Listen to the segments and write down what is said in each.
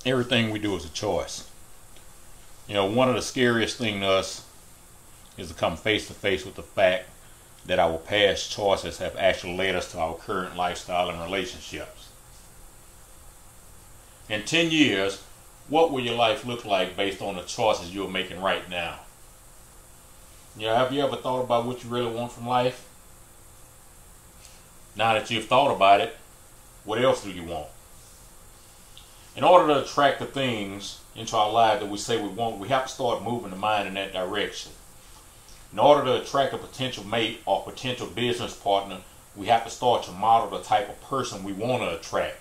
Everything we do is a choice. You know, one of the scariest things to us is to come face to face with the fact that our past choices have actually led us to our current lifestyle and relationships. In 10 years, what will your life look like based on the choices you're making right now? You know, have you ever thought about what you really want from life? Now that you've thought about it, what else do you want? In order to attract the things into our life that we say we want, we have to start moving the mind in that direction. In order to attract a potential mate or potential business partner, we have to start to model the type of person we want to attract.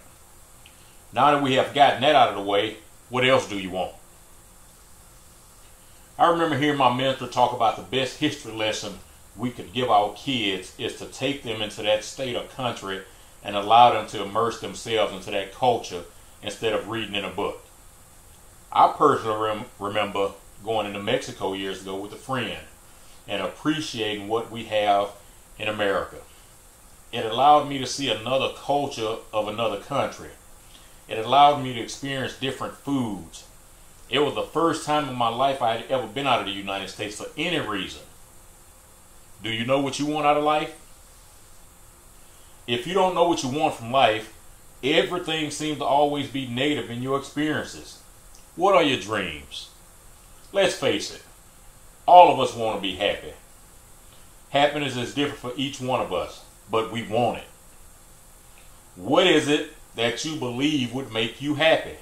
Now that we have gotten that out of the way, what else do you want? I remember hearing my mentor talk about the best history lesson we could give our kids is to take them into that state or country and allow them to immerse themselves into that culture instead of reading in a book. I personally remember going into Mexico years ago with a friend and appreciating what we have in America. It allowed me to see another culture of another country. It allowed me to experience different foods. It was the first time in my life I had ever been out of the United States for any reason. Do you know what you want out of life? If you don't know what you want from life, everything seems to always be negative in your experiences. What are your dreams? Let's face it, all of us want to be happy. Happiness is different for each one of us, but we want it. What is it that you believe would make you happy?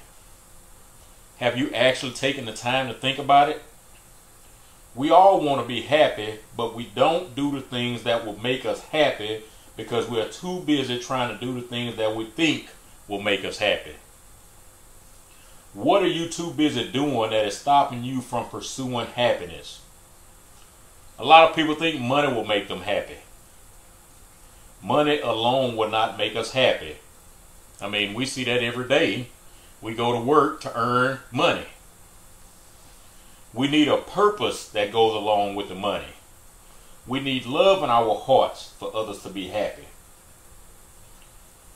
Have you actually taken the time to think about it? We all want to be happy, but we don't do the things that will make us happy because we are too busy trying to do the things that we think will make us happy. What are you too busy doing that is stopping you from pursuing happiness? A lot of people think money will make them happy. Money alone will not make us happy. I mean, we see that every day. We go to work to earn money. We need a purpose that goes along with the money. We need love in our hearts for others to be happy.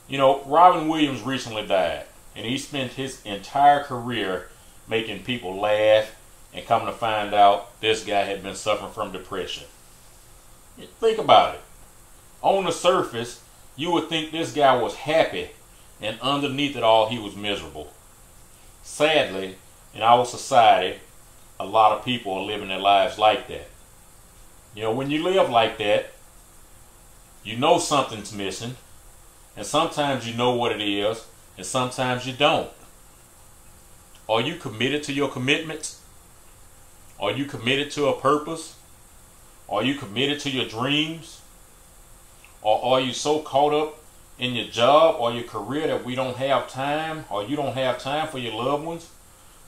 You know, Robin Williams recently died, and he spent his entire career making people laugh, and come to find out this guy had been suffering from depression. Think about it. On the surface, you would think this guy was happy, and underneath it all, he was miserable. Sadly, in our society, a lot of people are living their lives like that. You know, when you live like that, you know something's missing, and sometimes you know what it is, and sometimes you don't. Are you committed to your commitments? Are you committed to a purpose? Are you committed to your dreams? Or are you so caught up in your job or your career that we don't have time, or you don't have time for your loved ones?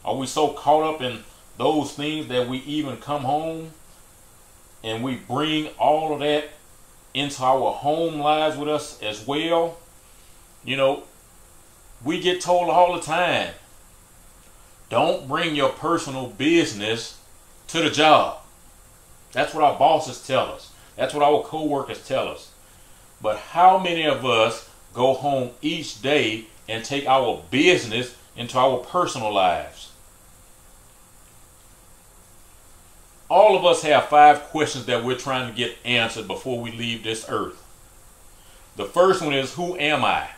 Are we so caught up in those things that we even come home and we bring all of that into our home lives with us as well? You know, we get told all the time, don't bring your personal business to the job. That's what our bosses tell us. That's what our co-workers tell us. But how many of us go home each day and take our business into our personal lives? All of us have 5 questions that we're trying to get answered before we leave this earth. The first one is, who am I?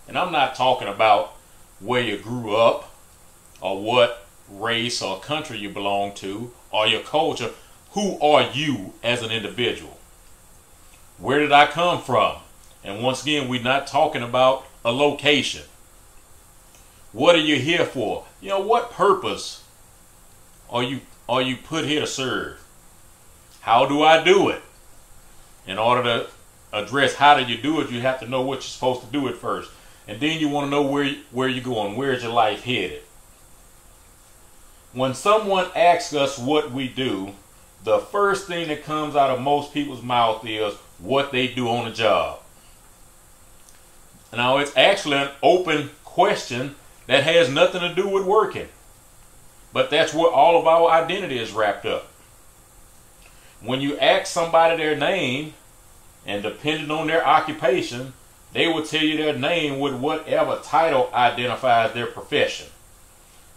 And I'm not talking about where you grew up or what race or country you belong to or your culture. Who are you as an individual? Where did I come from? And once again, we're not talking about a location. What are you here for? You know, what purpose are you put here to serve? How do I do it? In order to address how do you do it, you have to know what you're supposed to do it first. And then you want to know where you're going. Where's your life headed? When someone asks us what we do, the first thing that comes out of most people's mouth is what they do on the job. Now, it's actually an open question that has nothing to do with working. But that's where all of our identity is wrapped up. When you ask somebody their name, and depending on their occupation, they will tell you their name with whatever title identifies their profession.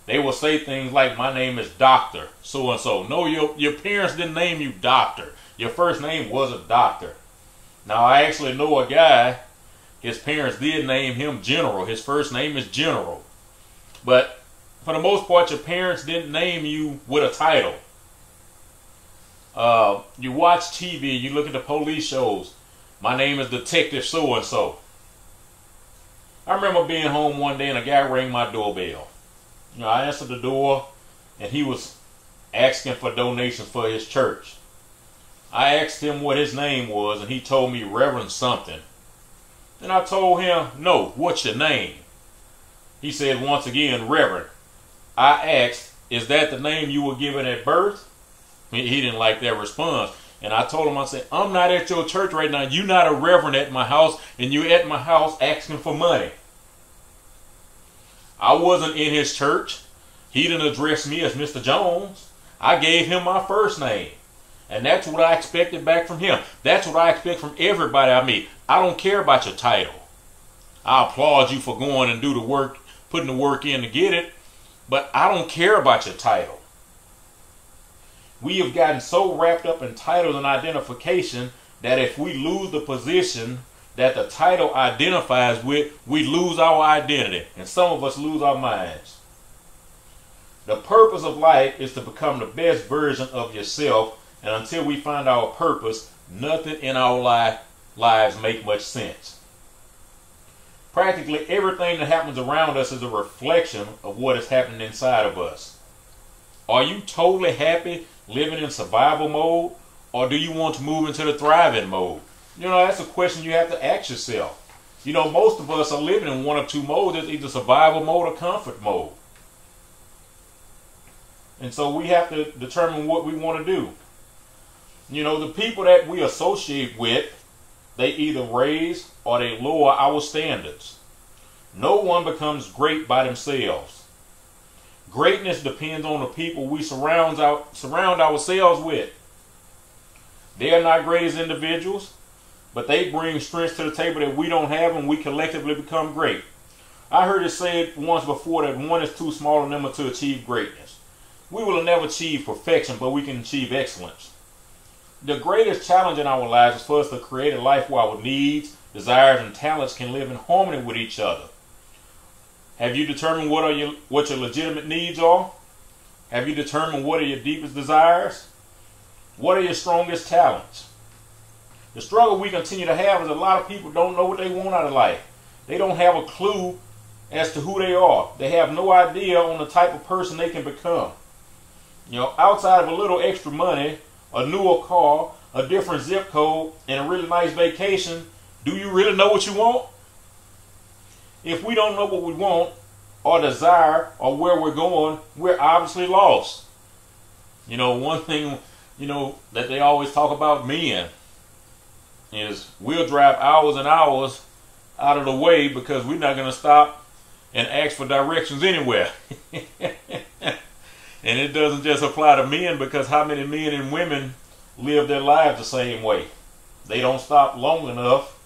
They will say things like, my name is Dr. So-and-so. No, your parents didn't name you Doctor. Your first name wasn't Doctor. Now, I actually know a guy, his parents did name him General. His first name is General. But for the most part, your parents didn't name you with a title. You watch TV, you look at the police shows. My name is Detective So-and-so. I remember being home one day and a guy rang my doorbell. You know, I answered the door and he was asking for donations for his church. I asked him what his name was and he told me Reverend something. And I told him, no, what's your name? He said once again, Reverend. I asked, is that the name you were given at birth? He didn't like that response. And I told him, I said, I'm not at your church right now. You're not a reverend at my house, and you're at my house asking for money. I wasn't in his church. He didn't address me as Mr. Jones. I gave him my first name. And that's what I expected back from him. That's what I expect from everybody I meet. I don't care about your title. I applaud you for going and do the work, putting the work in to get it, but I don't care about your title. We have gotten so wrapped up in titles and identification that if we lose the position that the title identifies with, we lose our identity. And some of us lose our minds. The purpose of life is to become the best version of yourself. And until we find our purpose, nothing in our lives make much sense. Practically everything that happens around us is a reflection of what is happening inside of us. Are you totally happy living in survival mode, or do you want to move into the thriving mode? You know, that's a question you have to ask yourself. You know, most of us are living in one of two modes. It's either survival mode or comfort mode. And so we have to determine what we want to do. You know, the people that we associate with, they either raise or they lower our standards. No one becomes great by themselves. Greatness depends on the people we surround ourselves with. They are not great as individuals, but they bring strengths to the table that we don't have, and we collectively become great. I heard it said once before that one is too small a number to achieve greatness. We will never achieve perfection, but we can achieve excellence. The greatest challenge in our lives is for us to create a life where our needs, desires, and talents can live in harmony with each other. Have you determined what your legitimate needs are? Have you determined what are your deepest desires? What are your strongest talents? The struggle we continue to have is a lot of people don't know what they want out of life. They don't have a clue as to who they are. They have no idea on the type of person they can become. You know, outside of a little extra money, a newer car, a different zip code, and a really nice vacation, do you really know what you want? If we don't know what we want or desire or where we're going, we're obviously lost. You know, one thing, you know, that they always talk about men is we'll drive hours and hours out of the way because we're not going to stop and ask for directions anywhere. And it doesn't just apply to men, because how many men and women live their lives the same way? They don't stop long enough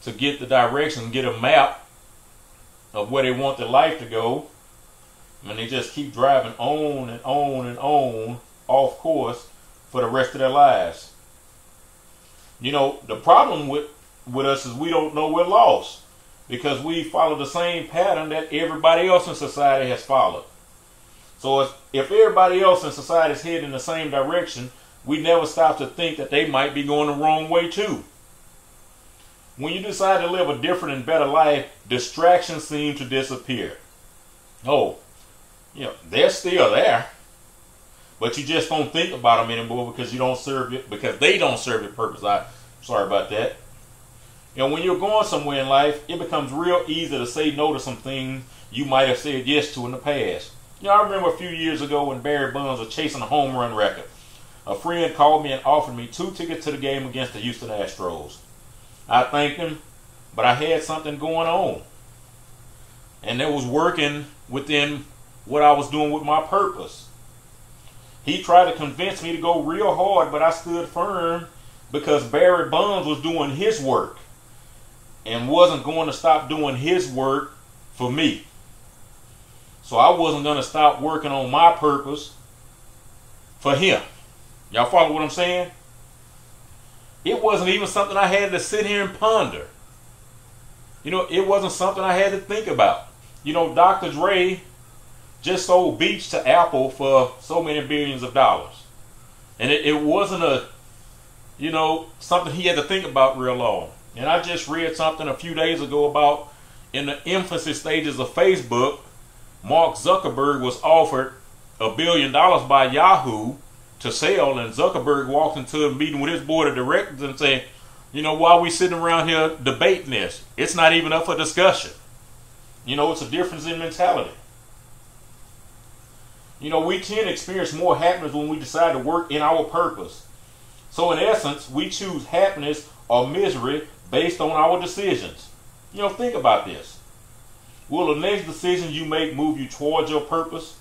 to get the direction, get a map of where they want their life to go, and they just keep driving on and on and on off course for the rest of their lives. You know, the problem with us is we don't know we're lost, because we follow the same pattern that everybody else in society has followed. So if everybody else in society is heading in the same direction, we never stop to think that they might be going the wrong way too. When you decide to live a different and better life, distractions seem to disappear. Oh, you know, they're still there, but you just don't think about them anymore because you don't serve it, because they don't serve your purpose. Sorry about that. You know, when you're going somewhere in life, it becomes real easy to say no to some things you might have said yes to in the past. You know, I remember a few years ago when Barry Bonds was chasing a home run record. A friend called me and offered me 2 tickets to the game against the Houston Astros. I thanked him, but I had something going on. And it was working within what I was doing with my purpose. He tried to convince me to go real hard, but I stood firm because Barry Bonds was doing his work and wasn't going to stop doing his work for me. So I wasn't going to stop working on my purpose for him. Y'all follow what I'm saying? It wasn't even something I had to sit here and ponder. You know, it wasn't something I had to think about. You know, Dr. Dre just sold Beats to Apple for so many billions of dollars. And it wasn't a, you know, something he had to think about real long. And I just read something a few days ago about in the infancy stages of Facebook, Mark Zuckerberg was offered $1 billion by Yahoo to sell, and Zuckerberg walked into a meeting with his board of directors and said, you know, why are we sitting around here debating this? It's not even up for discussion. You know, it's a difference in mentality. You know, we tend to experience more happiness when we decide to work in our purpose. So in essence, we choose happiness or misery based on our decisions. You know, think about this. Will the next decision you make move you towards your purpose?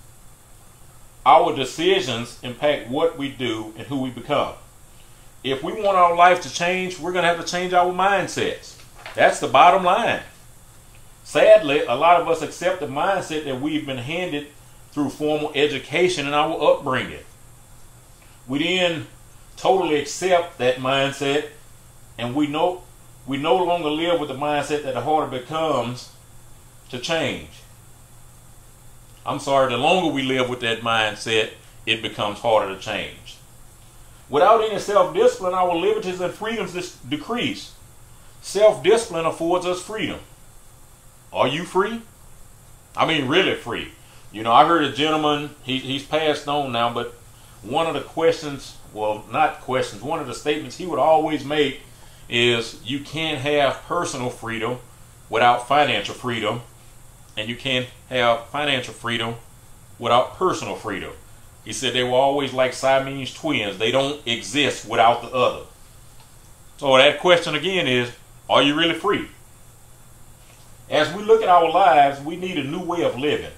Our decisions impact what we do and who we become. If we want our life to change, we're going to have to change our mindsets. That's the bottom line. Sadly, a lot of us accept the mindset that we've been handed through formal education and our upbringing. We then totally accept that mindset, and we no longer live with the mindset that the harder it becomes to change. I'm sorry, the longer we live with that mindset, it becomes harder to change. Without any self-discipline, our liberties and freedoms decrease. Self-discipline affords us freedom. Are you free? I mean, really free. You know, I heard a gentleman, he's passed on now, but one of the questions, well, not questions, one of the statements he would always make is you can't have personal freedom without financial freedom, and you can't have financial freedom without personal freedom. He said they were always like Siamese twins. They don't exist without the other. So that question again is, are you really free? As we look at our lives, we need a new way of living.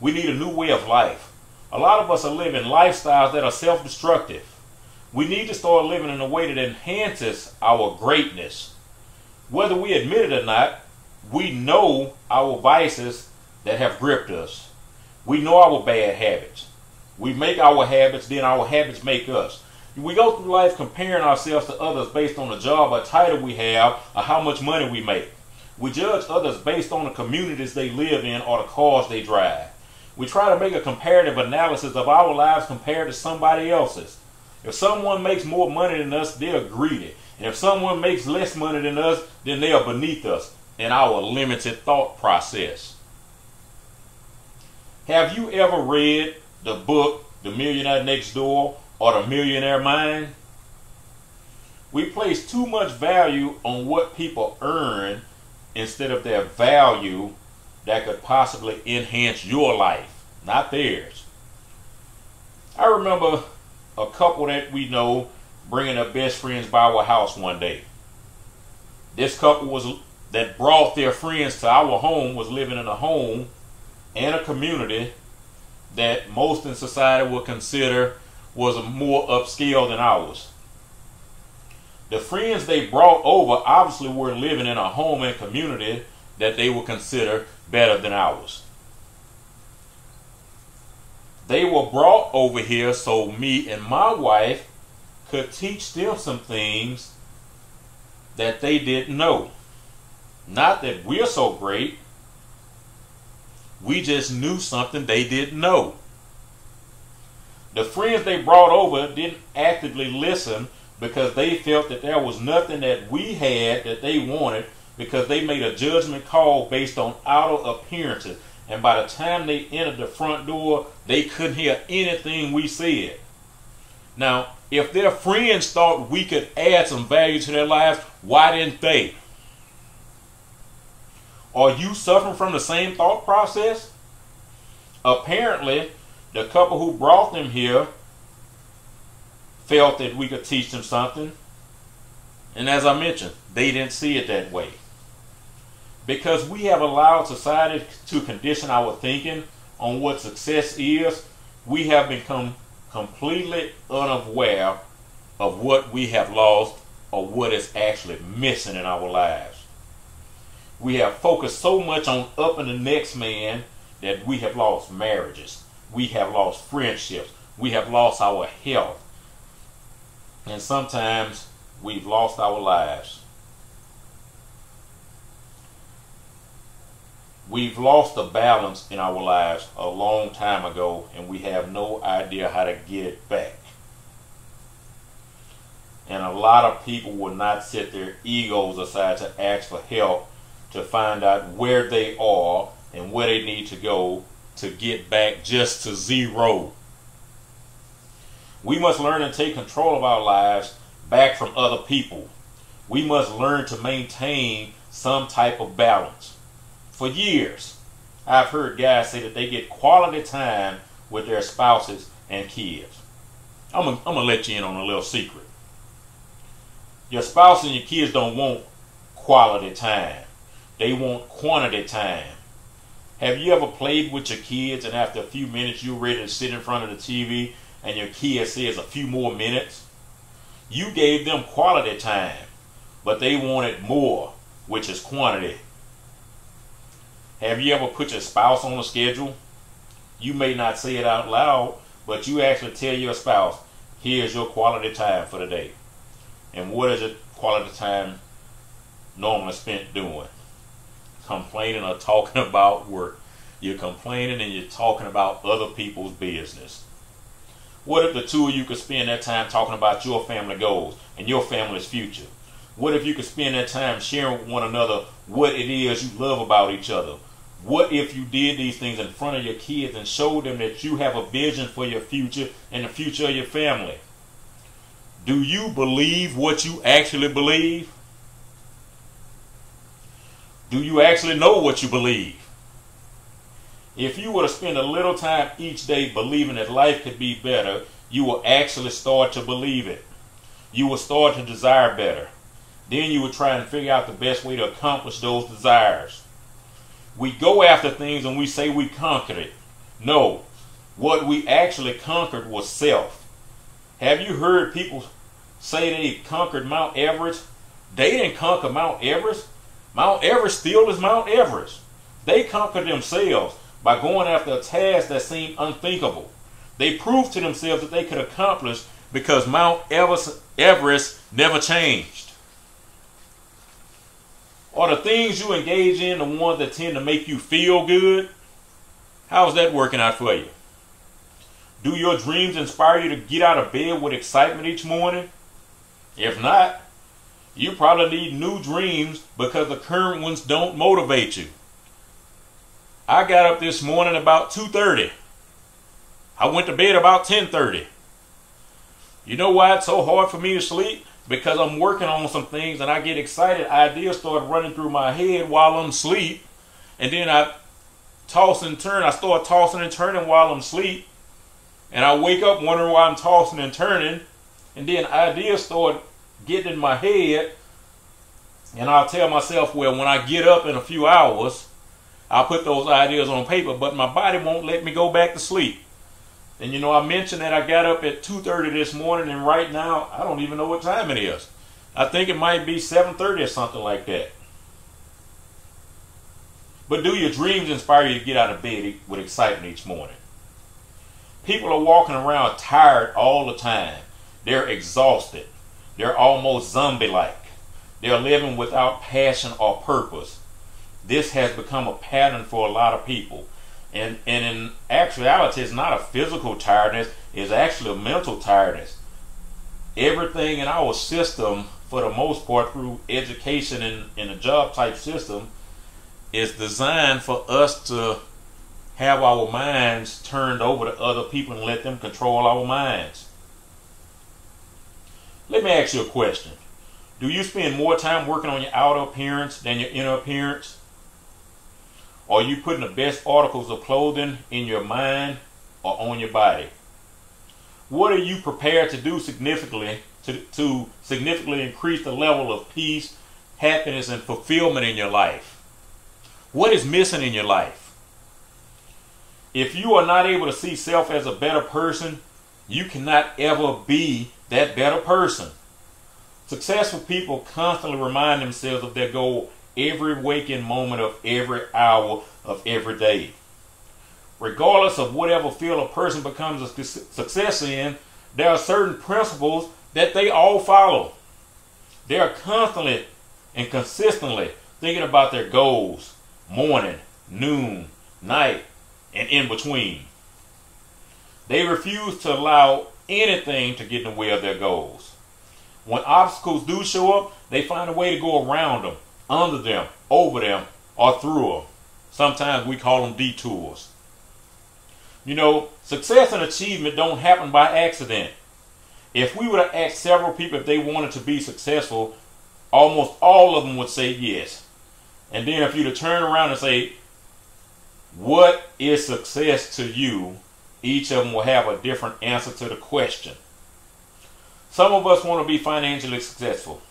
We need a new way of life. A lot of us are living lifestyles that are self-destructive. We need to start living in a way that enhances our greatness. Whether we admit it or not, we know our vices that have gripped us. We know our bad habits. We make our habits, then our habits make us. We go through life comparing ourselves to others based on the job or title we have or how much money we make. We judge others based on the communities they live in or the cars they drive. We try to make a comparative analysis of our lives compared to somebody else's. If someone makes more money than us, they're greedy. And if someone makes less money than us, then they are beneath us in our limited thought process. Have you ever read the book, The Millionaire Next Door or The Millionaire Mind? We place too much value on what people earn instead of their value that could possibly enhance your life, not theirs. I remember a couple that we know bringing their best friends by our house one day. This couple that brought their friends to our home was living in a home and a community that most in society would consider was more upscale than ours. The friends they brought over obviously were living in a home and community that they would consider better than ours. They were brought over here so me and my wife could teach them some things that they didn't know. Not that we're so great. We just knew something they didn't know. The friends they brought over didn't actively listen because they felt that there was nothing that we had that they wanted, because they made a judgment call based on outer appearances. And by the time they entered the front door, they couldn't hear anything we said. Now, if their friends thought we could add some value to their lives, why didn't they? Are you suffering from the same thought process? Apparently, the couple who brought them here felt that we could teach them something. And as I mentioned, they didn't see it that way. Because we have allowed society to condition our thinking on what success is, we have become completely unaware of what we have lost or what is actually missing in our lives. We have focused so much on upping the next man that we have lost marriages, we have lost friendships, we have lost our health, and sometimes we've lost our lives. We've lost the balance in our lives a long time ago, and we have no idea how to get it back. And a lot of people will not set their egos aside to ask for help to find out where they are and where they need to go to get back just to zero. We must learn to take control of our lives back from other people. We must learn to maintain some type of balance. For years, I've heard guys say that they get quality time with their spouses and kids. I'm gonna let you in on a little secret. Your spouse and your kids don't want quality time. They want quantity time. Have you ever played with your kids and after a few minutes you're ready to sit in front of the TV and your kid says a few more minutes? You gave them quality time, but they wanted more, which is quantity. Have you ever put your spouse on a schedule? You may not say it out loud, but you actually tell your spouse, here's your quality time for the day. And what is your quality time normally spent doing? Complaining or talking about work. You're complaining and you're talking about other people's business. What if the two of you could spend that time talking about your family goals and your family's future? What if you could spend that time sharing with one another what it is you love about each other? What if you did these things in front of your kids and showed them that you have a vision for your future and the future of your family? Do you believe what you actually believe? Do you actually know what you believe? If you were to spend a little time each day believing that life could be better, you will actually start to believe it. You will start to desire better. Then you will try and figure out the best way to accomplish those desires. We go after things and we say we conquered it. No, what we actually conquered was self. Have you heard people say they conquered Mount Everest? They didn't conquer Mount Everest. Mount Everest still is Mount Everest. They conquered themselves by going after a task that seemed unthinkable. They proved to themselves that they could accomplish because Mount Everest never changed. Are the things you engage in the ones that tend to make you feel good? How's that working out for you? Do your dreams inspire you to get out of bed with excitement each morning? If not, you probably need new dreams because the current ones don't motivate you. I got up this morning about 2:30. I went to bed about 10:30. You know why it's so hard for me to sleep? Because I'm working on some things and I get excited. Ideas start running through my head while I'm asleep. And then I toss and turn. I start tossing and turning while I'm asleep. And I wake up wondering why I'm tossing and turning. And then ideas start getting in my head. And I'll tell myself, well, when I get up in a few hours, I'll put those ideas on paper. But my body won't let me go back to sleep. And you know, I mentioned that I got up at 2:30 this morning, and right now, I don't even know what time it is. I think it might be 7:30 or something like that. But do your dreams inspire you to get out of bed with excitement each morning? People are walking around tired all the time. They're exhausted. They're almost zombie-like. They're living without passion or purpose. This has become a pattern for a lot of people. And in actuality, it's not a physical tiredness, it's actually a mental tiredness. Everything in our system, for the most part, through education and in a job type system, is designed for us to have our minds turned over to other people and let them control our minds. Let me ask you a question. Do you spend more time working on your outer appearance than your inner appearance? Are you putting the best articles of clothing in your mind or on your body? What are you prepared to do significantly to significantly increase the level of peace, happiness, and fulfillment in your life? What is missing in your life? If you are not able to see self as a better person, you cannot ever be that better person. Successful people constantly remind themselves of their goal every waking moment of every hour of every day. regardless of whatever field a person becomes a success in, there are certain principles that they all follow. They are constantly and consistently thinking about their goals, morning, noon, night, and in between. They refuse to allow anything to get in the way of their goals. When obstacles do show up, they find a way to go around them, under them, over them, or through them. Sometimes we call them detours. You know, success and achievement don't happen by accident. If we were to ask several people if they wanted to be successful, almost all of them would say yes. And then if you to turn around and say, what is success to you? Each of them will have a different answer to the question. Some of us want to be financially successful.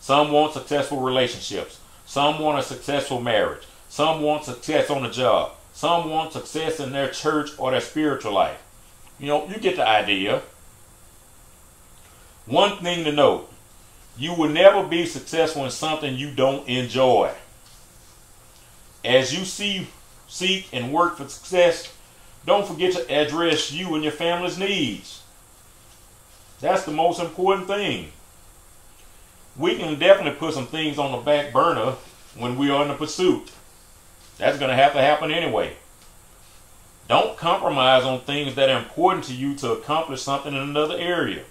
Some want successful relationships. Some want a successful marriage. Some want success on the job. Some want success in their church or their spiritual life. You know, you get the idea. One thing to note, you will never be successful in something you don't enjoy. As you seek and work for success, don't forget to address you and your family's needs. That's the most important thing. We can definitely put some things on the back burner when we are in the pursuit. That's going to have to happen anyway. Don't compromise on things that are important to you to accomplish something in another area.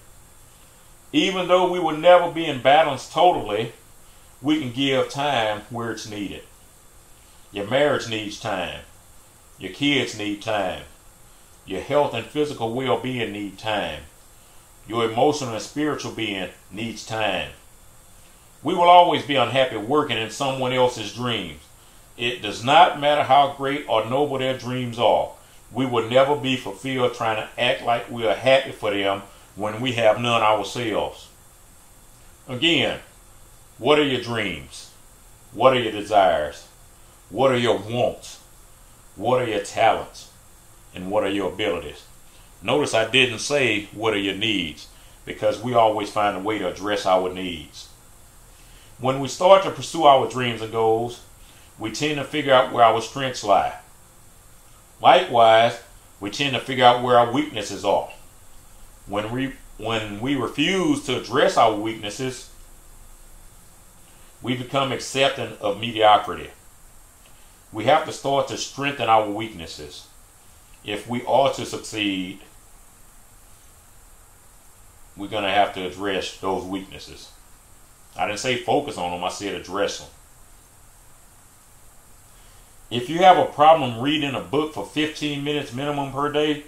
Even though we will never be in balance totally, we can give time where it's needed. Your marriage needs time. Your kids need time. Your health and physical well-being need time. Your emotional and spiritual being needs time. We will always be unhappy working in someone else's dreams. It does not matter how great or noble their dreams are. We will never be fulfilled trying to act like we are happy for them when we have none ourselves. Again, what are your dreams? What are your desires? What are your wants? What are your talents? And what are your abilities? Notice I didn't say what are your needs, because we always find a way to address our needs. When we start to pursue our dreams and goals, we tend to figure out where our strengths lie. Likewise, we tend to figure out where our weaknesses are. When we refuse to address our weaknesses, we become accepting of mediocrity. We have to start to strengthen our weaknesses. If we are to succeed, we're going to have to address those weaknesses. I didn't say focus on them, I said address them. If you have a problem reading a book for 15 minutes minimum per day,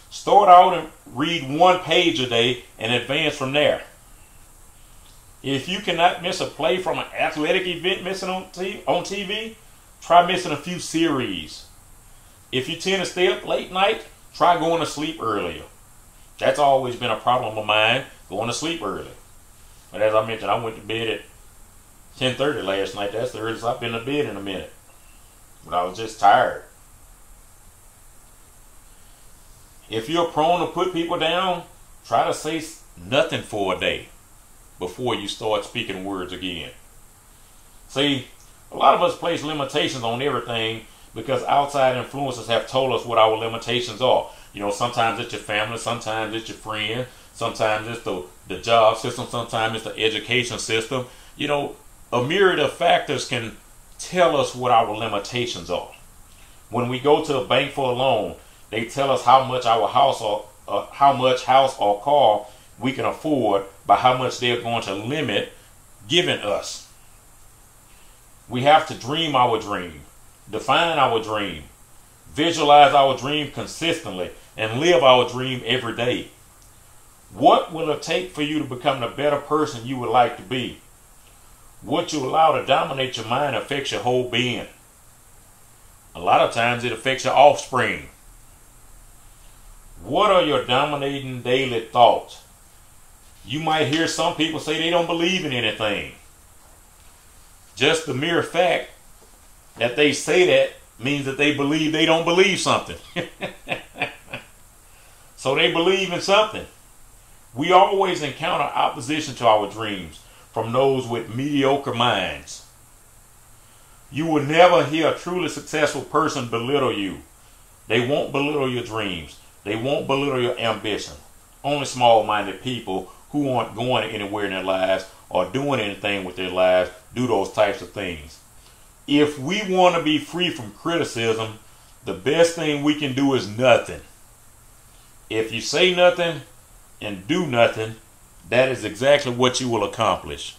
start out and read 1 page a day and advance from there. If you cannot miss a play from an athletic event missing on TV, try missing a few series. If you tend to stay up late night, try going to sleep earlier. That's always been a problem of mine, going to sleep early. But as I mentioned, I went to bed at 10:30 last night. That's the earliest I've been to bed in a minute. But I was just tired. If you're prone to put people down, try to say nothing for a day before you start speaking words again. See, a lot of us place limitations on everything because outside influences have told us what our limitations are. You know, sometimes it's your family, sometimes it's your friend, sometimes it's the job system, sometimes it's the education system. You know, a myriad of factors can tell us what our limitations are. When we go to a bank for a loan, they tell us how much our house or car we can afford by how much they're going to limit giving us. We have to dream our dream, define our dream, visualize our dream consistently, and live our dream every day. What will it take for you to become the better person you would like to be? What you allow to dominate your mind affects your whole being. A lot of times it affects your offspring. What are your dominating daily thoughts? You might hear some people say they don't believe in anything. Just the mere fact that they say that means that they believe they don't believe something. So they believe in something. We always encounter opposition to our dreams from those with mediocre minds. You will never hear a truly successful person belittle you. They won't belittle your dreams. They won't belittle your ambition. Only small-minded people who aren't going anywhere in their lives or doing anything with their lives do those types of things. If we want to be free from criticism, the best thing we can do is nothing. If you say nothing and do nothing, that is exactly what you will accomplish.